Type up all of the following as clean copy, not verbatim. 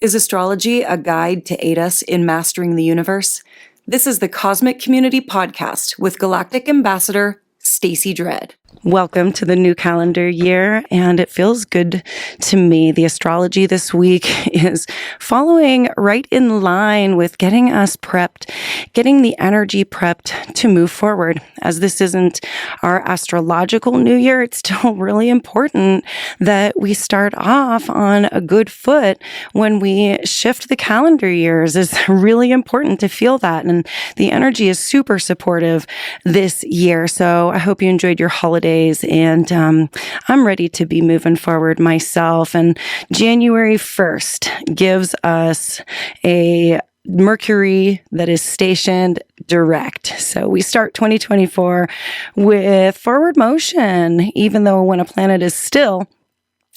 Is astrology a guide to aid us in mastering the universe? This is the Cosmic Community Podcast with Galactic Ambassador Stacey Dredd. Welcome to the new calendar year, and it feels good to me. The astrology this week is following right in line with getting us prepped, getting the energy prepped to move forward. As this isn't our astrological new year, it's still really important that we start off on a good foot when we shift the calendar years. It's really important to feel that, and the energy is super supportive this year. So I hope you enjoyed your holidays, and I'm ready to be moving forward myself. And January 1st gives us a Mercury that is stationed direct. So we start 2024 with forward motion, even though when a planet is still,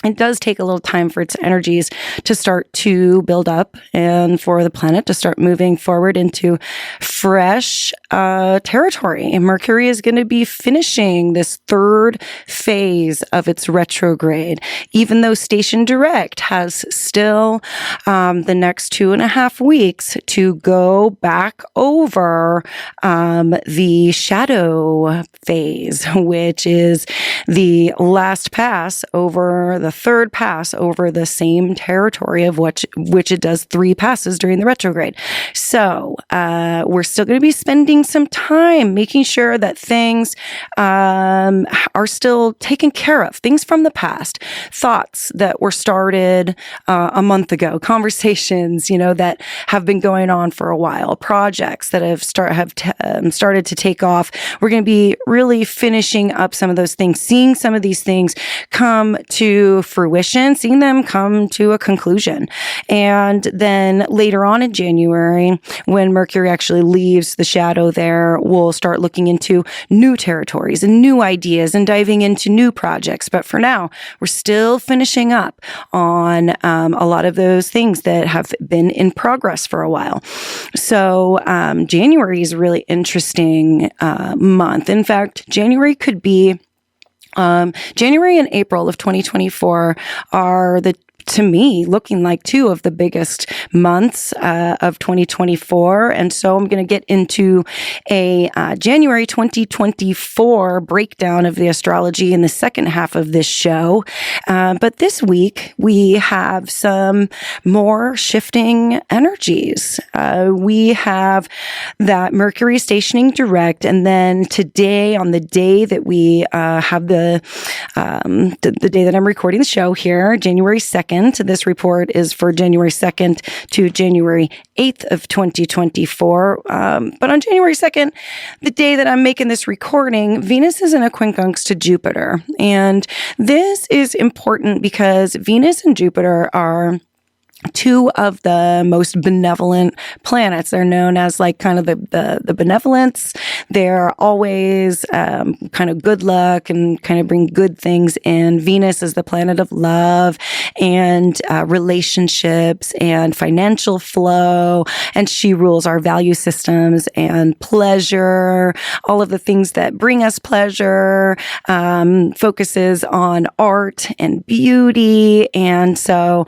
it does take a little time for its energies to start to build up and for the planet to start moving forward into fresh territory. And Mercury is going to be finishing this third phase of its retrograde, even though station direct has still the next 2.5 weeks to go back over the shadow phase, which is the last pass over the third pass over the same territory of which it does 3 passes during the retrograde. So we're still going to be spending some time making sure that things are still taken care of. Things from the past, thoughts that were started a month ago, conversations that have been going on for a while, projects that have started to take off. We're going to be really finishing up some of those things, seeing some of these things come to fruition, seeing them come to a conclusion. And then later on in January, when Mercury actually leaves the shadow there, we'll start looking into new territories and new ideas and diving into new projects. But for now, we're still finishing up on a lot of those things that have been in progress for a while. So January is a really interesting month. In fact, January could be January and April of 2024 are to me, looking like 2 of the biggest months of 2024. And so I'm going to get into a January 2024 breakdown of the astrology in the second half of this show. But this week, we have some more shifting energies. We have that Mercury stationing direct. And then today, on the day that we have the day that I'm recording the show here, January 2nd, this report is for January 2nd to January 8th of 2024. But on January 2nd, the day that I'm making this recording, Venus is in a quincunx to Jupiter. And this is important because Venus and Jupiter are 2 of the most benevolent planets. They're known as like kind of the benevolence. They're always kind of good luck and kind of bring good things in. Venus is the planet of love and relationships and financial flow. And she rules our value systems and pleasure, all of the things that bring us pleasure, focuses on art and beauty. And so,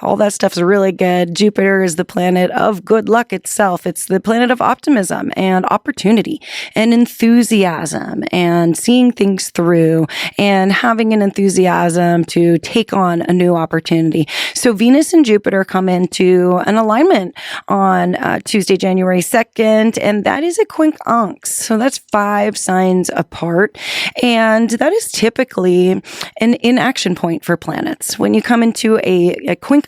all that stuff's really good. Jupiter is the planet of good luck itself. It's the planet of optimism and opportunity and enthusiasm and seeing things through and having an enthusiasm to take on a new opportunity. So Venus and Jupiter come into an alignment on Tuesday, January 2nd, and that is a quincunx. So that's 5 signs apart. And that is typically an inaction point for planets. When you come into a quincunx,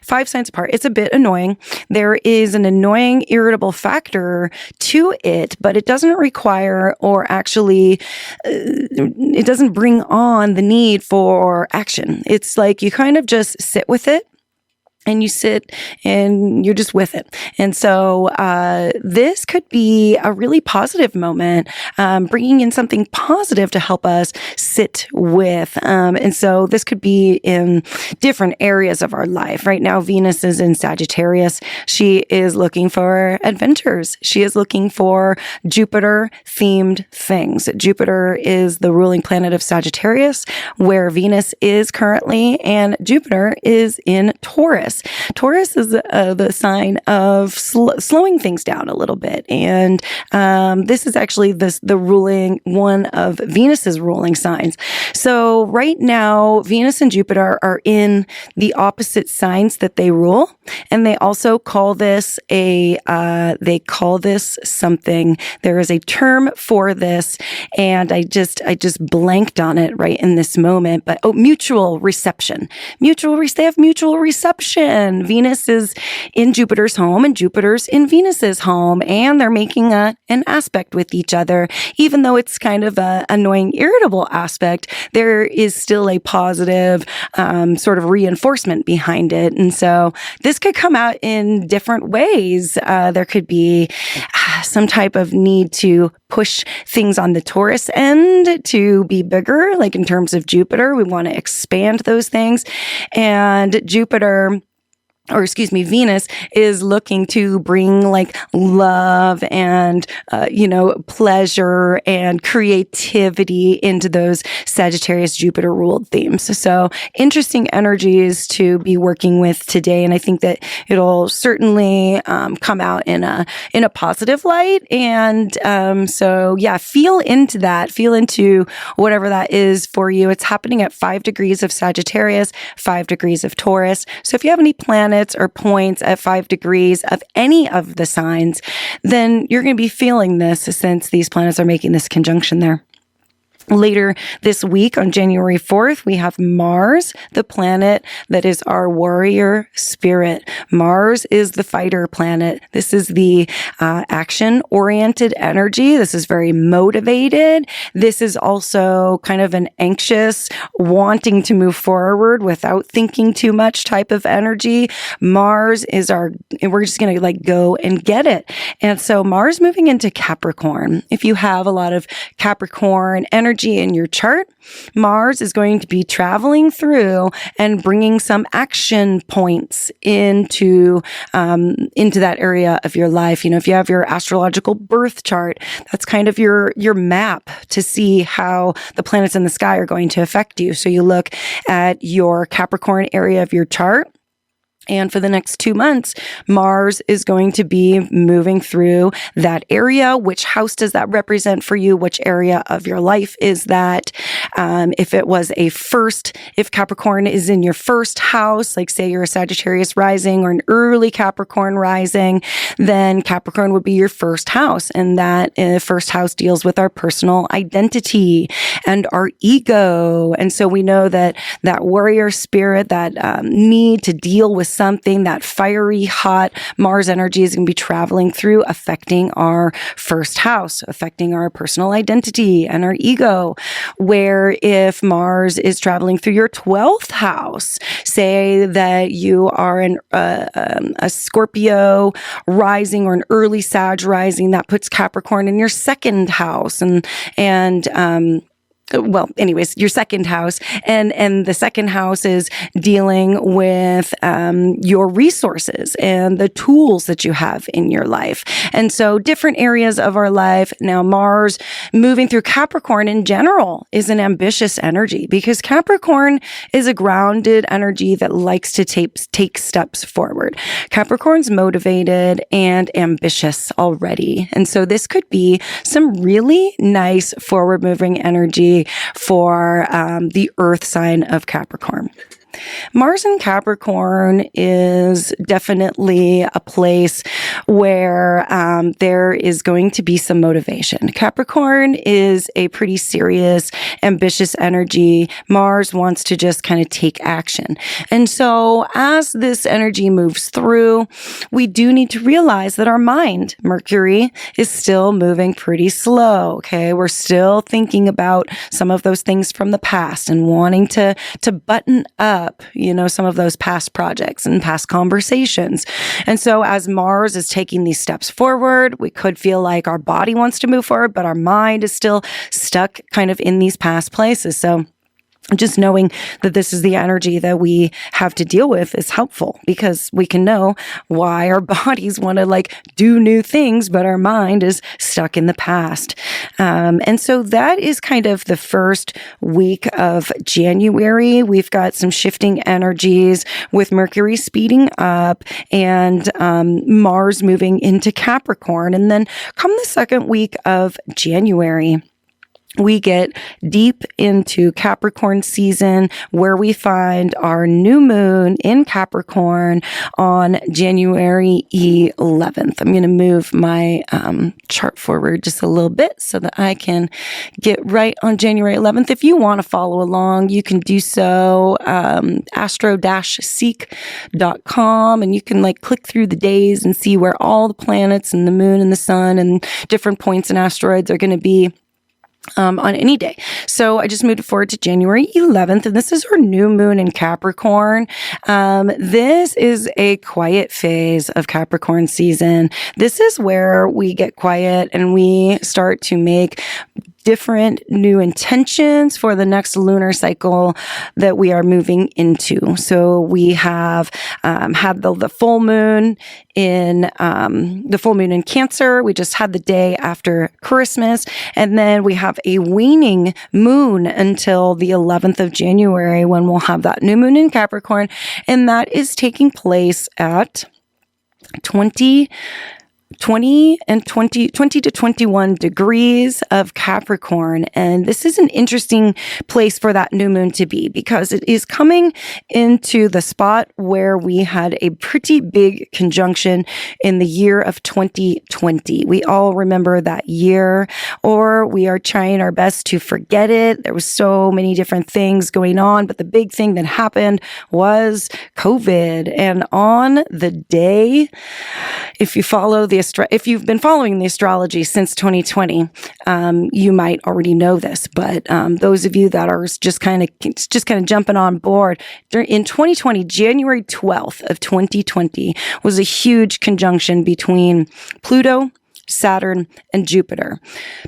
5 signs apart, it's a bit annoying. There is an annoying, irritable factor to it, but it doesn't require or actually, it doesn't bring on the need for action. It's like you kind of just sit with it. And you sit and you're just with it. And so this could be a really positive moment, bringing in something positive to help us sit with. And so this could be in different areas of our life. Right now, Venus is in Sagittarius. She is looking for adventures. She is looking for Jupiter-themed things. Jupiter is the ruling planet of Sagittarius, where Venus is currently, and Jupiter is in Taurus. Taurus. Taurus is the sign of slowing things down a little bit. And this is actually the ruling, one of Venus's ruling signs. So right now, Venus and Jupiter are in the opposite signs that they rule. And they also call this something. There is a term for this, and I just blanked on it right in this moment. But mutual reception. They have mutual reception. Venus is in Jupiter's home, and Jupiter's in Venus's home, and they're making an aspect with each other. Even though it's kind of a annoying, irritable aspect, there is still a positive sort of reinforcement behind it. And so this could come out in different ways. There could be some type of need to push things on the Taurus end to be bigger, like in terms of Jupiter. We want to expand those things. And Venus is looking to bring like love and, pleasure and creativity into those Sagittarius Jupiter ruled themes. So interesting energies to be working with today. And I think that it'll certainly, come out in a positive light. And, feel into that, feel into whatever that is for you. It's happening at 5 degrees of Sagittarius, 5 degrees of Taurus. So if you have any planets or points at 5 degrees of any of the signs, then you're going to be feeling this since these planets are making this conjunction there. Later this week on January 4th, we have Mars, the planet that is our warrior spirit. Mars is the fighter planet. This is the action-oriented energy. This is very motivated. This is also kind of an anxious, wanting to move forward without thinking too much type of energy. Mars is we're just going to go and get it. And so Mars moving into Capricorn. If you have a lot of Capricorn energy in your chart, Mars is going to be traveling through and bringing some action points into that area of your life. If you have your astrological birth chart, that's kind of your map to see how the planets in the sky are going to affect you. So you look at your Capricorn area of your chart. And for the next 2 months, Mars is going to be moving through that area. Which house does that represent for you? Which area of your life is that? If Capricorn is in your first house, like say you're a Sagittarius rising or an early Capricorn rising, then Capricorn would be your first house. And that first house deals with our personal identity and our ego. And so we know that warrior spirit, that need to deal with something, that fiery, hot Mars energy is going to be traveling through, affecting our first house, affecting our personal identity and our ego. Where if Mars is traveling through your 12th house, say that you are a Scorpio rising or an early Sag rising, that puts Capricorn in your second house, your second house, and the second house is dealing with your resources and the tools that you have in your life. And so different areas of our life. Now, Mars moving through Capricorn in general is an ambitious energy, because Capricorn is a grounded energy that likes to take steps forward. Capricorn's motivated and ambitious already. And so this could be some really nice forward moving energy for the earth sign of Capricorn. Mars in Capricorn is definitely a place where there is going to be some motivation. Capricorn is a pretty serious, ambitious energy. Mars wants to just kind of take action. And so as this energy moves through, we do need to realize that our mind, Mercury, is still moving pretty slow. Okay. We're still thinking about some of those things from the past and wanting to button up, some of those past projects and past conversations. And so as Mars is taking these steps forward, we could feel like our body wants to move forward, but our mind is still stuck kind of in these past places. So just knowing that this is the energy that we have to deal with is helpful, because we can know why our bodies want to like do new things, but our mind is stuck in the past. And so that is kind of the first week of January. We've got some shifting energies with Mercury speeding up and Mars moving into Capricorn. And then come the second week of January, we get deep into Capricorn season, where we find our new moon in Capricorn on January 11th. I'm going to move my chart forward just a little bit so that I can get right on January 11th. If you want to follow along, you can do so, astro-seek.com, and you can like click through the days and see where all the planets and the moon and the sun and different points and asteroids are going to be on any day. So I just moved it forward to January 11th, and this is our new moon in Capricorn. This is a quiet phase of Capricorn season. This is where we get quiet and we start to make different new intentions for the next lunar cycle that we are moving into. So we have had the full moon in Cancer. We just had the day after Christmas, and then we have a waning moon until the 11th of January, when we'll have that new moon in Capricorn, and that is taking place at 20 to 21 degrees of Capricorn. And this is an interesting place for that new moon to be, because it is coming into the spot where we had a pretty big conjunction in the year of 2020. We all remember that year, or we are trying our best to forget it. There was so many different things going on, but the big thing that happened was COVID. And on the day, if you've been following the astrology since 2020, you might already know this. But those of you that are just kind of jumping on board, in 2020, January 12th of 2020 was a huge conjunction between Pluto, Saturn, and Jupiter.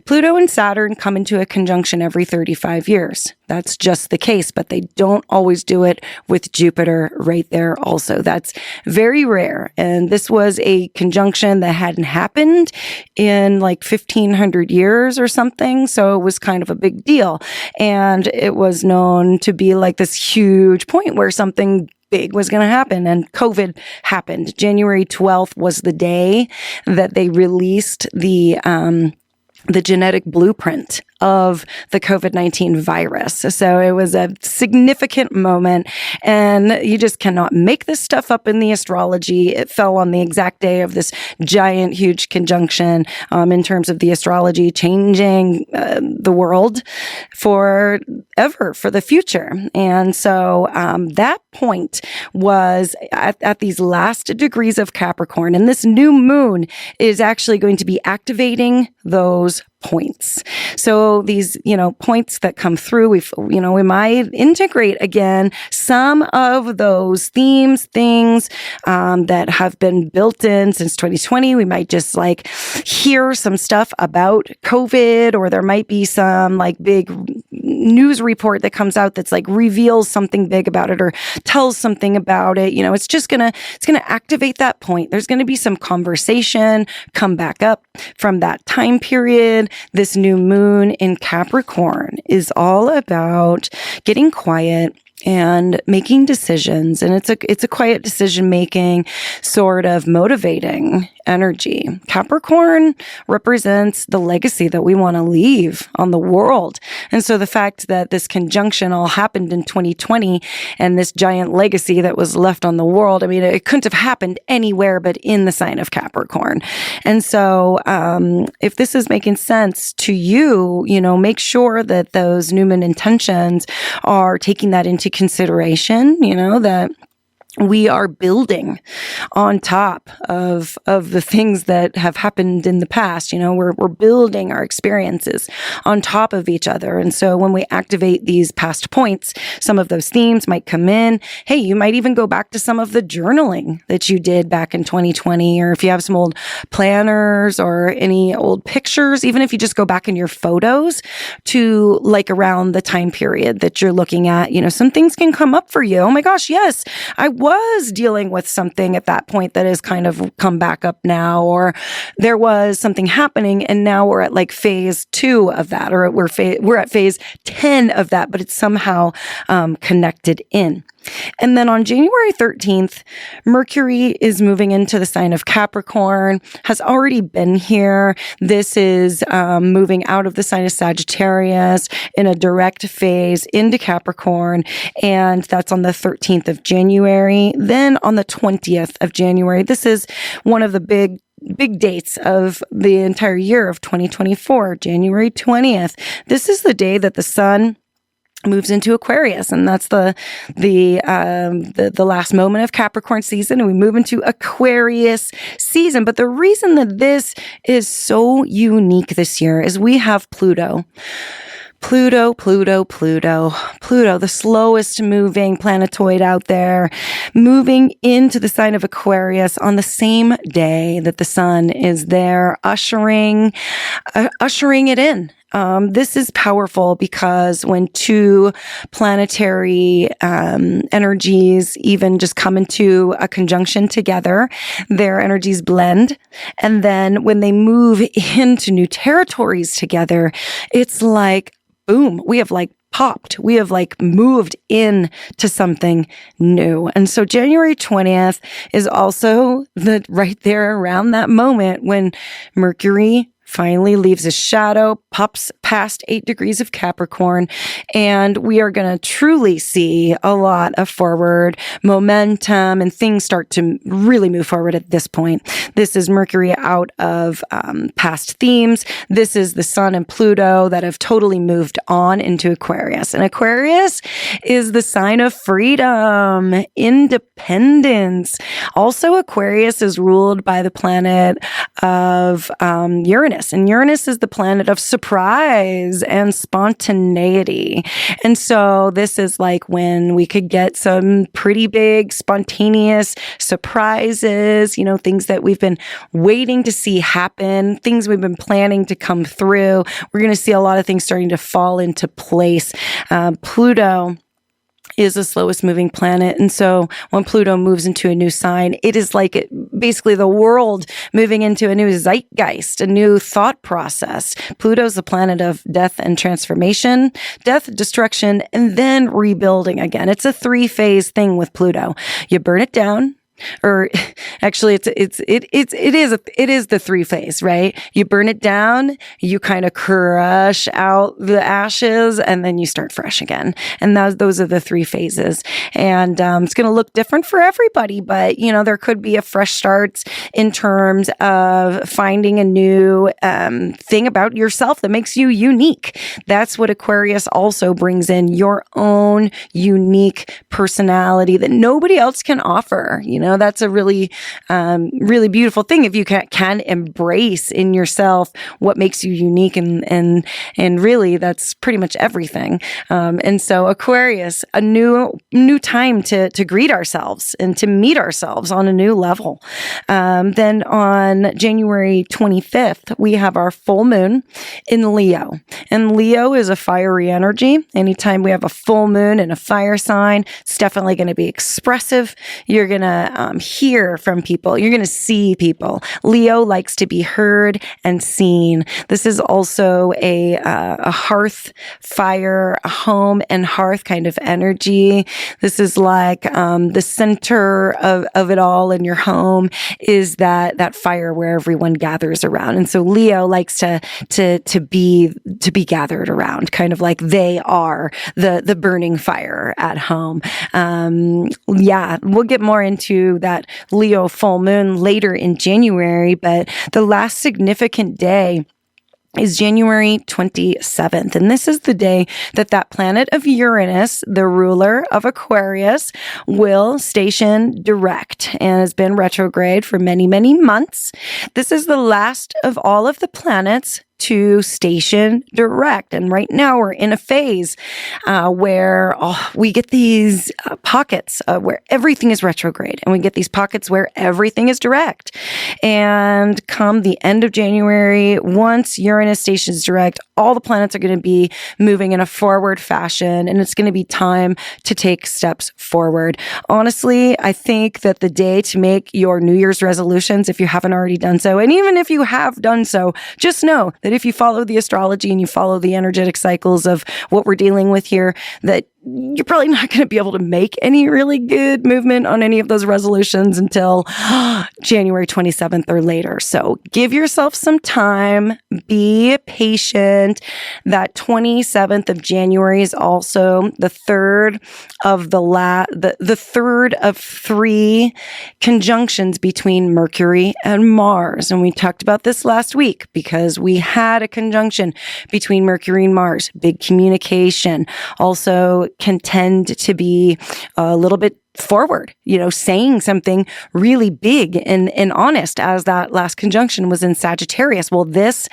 Pluto and Saturn come into a conjunction every 35 years. That's just the case, but they don't always do it with Jupiter right there also. That's very rare. And this was a conjunction that hadn't happened in like 1500 years or something. So it was kind of a big deal. And it was known to be like this huge point where something big was going to happen, and COVID happened. January 12th was the day that they released the genetic blueprint of the COVID-19 virus. So it was a significant moment, and you just cannot make this stuff up in the astrology. It fell on the exact day of this giant, huge conjunction in terms of the astrology changing the world forever, for the future. And so that point was at these last degrees of Capricorn, and this new moon is actually going to be activating those points. So these, points that come through, we might integrate again some of those themes, things that have been built in since 2020. We might just like hear some stuff about COVID, or there might be some like big news report that comes out that's like reveals something big about it or tells something about it. It's going to activate that point. There's going to be some conversation come back up from that time period. This new moon in Capricorn is all about getting quiet and making decisions. And it's a quiet decision making, sort of motivating energy. Capricorn represents the legacy that we want to leave on the world. And so the fact that this conjunction all happened in 2020 and this giant legacy that was left on the world, it couldn't have happened anywhere but in the sign of Capricorn. And so if this is making sense to you, make sure that those new moon intentions are taking that into consideration, that We are building on top of the things that have happened in the past. We're building our experiences on top of each other. And so when we activate these past points, some of those themes might come in. Hey, you might even go back to some of the journaling that you did back in 2020, or if you have some old planners or any old pictures, even if you just go back in your photos to like around the time period that you're looking at, some things can come up for you. Oh my gosh, yes, I was dealing with something at that point that has kind of come back up now, or there was something happening and now we're at like phase 2 of that, or we're at phase 10 of that, but it's somehow connected in. And then on January 13th, Mercury is moving into the sign of Capricorn, has already been here. This is moving out of the sign of Sagittarius in a direct phase into Capricorn, and that's on the 13th of January. Then on the 20th of January, this is one of the big dates of the entire year of 2024, January 20th. This is the day that the sun moves into Aquarius, and that's the last moment of Capricorn season, and we move into Aquarius season. But the reason that this is so unique this year is we have Pluto, the slowest moving planetoid out there, moving into the sign of Aquarius on the same day that the sun is there, ushering it in. This is powerful because when two planetary energies even just come into a conjunction together, their energies blend. And then when they move into new territories together, it's like, boom, we have like popped. We have like moved in to something new. And so January 20th is also right there around that moment when Mercury finally leaves his shadow, pops past 8 degrees of Capricorn, and we are going to truly see a lot of forward momentum, and things start to really move forward at this point. This is Mercury out of past themes. This is the Sun and Pluto that have totally moved on into Aquarius. And Aquarius is the sign of freedom, independence. Also, Aquarius is ruled by the planet of Uranus. And Uranus is the planet of surprise and spontaneity. And so this is like when we could get some pretty big spontaneous surprises, things that we've been waiting to see happen, things we've been planning to come through. We're going to see a lot of things starting to fall into place. Pluto is the slowest moving planet. And so when Pluto moves into a new sign, it is like basically the world moving into a new zeitgeist, a new thought process. Pluto's the planet of death and transformation, death, destruction, and then rebuilding again. It's a 3-phase thing with Pluto. You burn it down. Or actually it is the 3-phase, right? You burn it down, you kind of crush out the ashes, and then you start fresh again. And those are the 3 phases. And it's going to look different for everybody, but there could be a fresh start in terms of finding a new thing about yourself that makes you unique. That's what Aquarius also brings in, your own unique personality that nobody else can offer. That's a really, really beautiful thing if you can embrace in yourself what makes you unique, and really that's pretty much everything. And so Aquarius, a new time to greet ourselves and to meet ourselves on a new level. Then on January 25th, we have our full moon in Leo, and Leo is a fiery energy. Anytime we have a full moon in a fire sign, it's definitely going to be expressive. You're going to hear from people. You're going to see people. Leo likes to be heard and seen. This is also a hearth fire, a home and hearth kind of energy. This is like the center of it all in your home is that fire where everyone gathers around. And so Leo likes to be gathered around, kind of like they are the burning fire at home. We'll get more into that Leo full moon later in January, but the last significant day is January 27th. And this is the day that that planet of Uranus, the ruler of Aquarius, will station direct and has been retrograde for many, many months. This is the last of all of the planets to station direct. And right now we're in a phase where we get these pockets where everything is retrograde, and we get these pockets where everything is direct. And come the end of January, once Uranus stations direct, all the planets are going to be moving in a forward fashion, and it's going to be time to take steps forward. Honestly, I think that the day to make your New Year's resolutions, if you haven't already done so, and even if you have done so, just know that if you follow the astrology and you follow the energetic cycles of what we're dealing with here, that you're probably not going to be able to make any really good movement on any of those resolutions until January 27th or later. So give yourself some time, be patient. That 27th of January is also the third of the third of three conjunctions between Mercury and Mars. And we talked about this last week because we had a conjunction between Mercury and Mars, big communication. Also can tend to be a little bit forward, saying something really big and honest, as that last conjunction was in Sagittarius. Well, this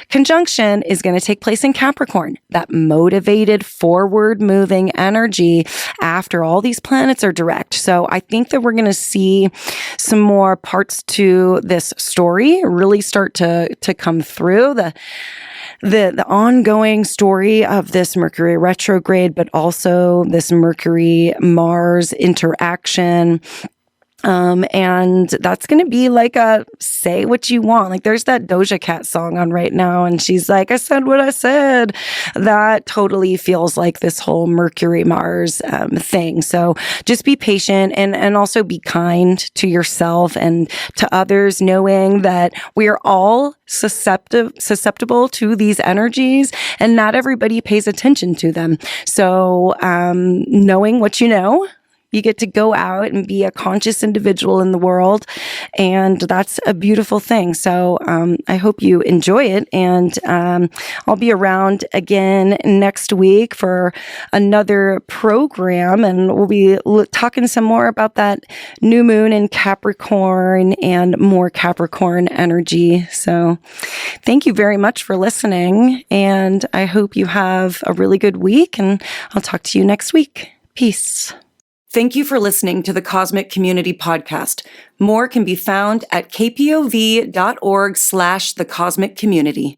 conjunction is going to take place in Capricorn, that motivated, forward-moving energy after all these planets are direct. So I think that we're going to see some more parts to this story really start to come through. The ongoing story of this Mercury retrograde, but also this Mercury-Mars interaction. And that's going to be like a say what you want. Like there's that Doja Cat song on right now, and she's like, I said what I said. That totally feels like this whole Mercury Mars thing. So just be patient and also be kind to yourself and to others, knowing that we are all susceptible to these energies, and not everybody pays attention to them. So knowing what you get to go out and be a conscious individual in the world, and that's a beautiful thing. So I hope you enjoy it, and I'll be around again next week for another program, and we'll be talking some more about that new moon in Capricorn and more Capricorn energy. So thank you very much for listening, and I hope you have a really good week, and I'll talk to you next week. Peace. Thank you for listening to the Cosmic Community Podcast. More can be found at kpov.org/thecosmiccommunity.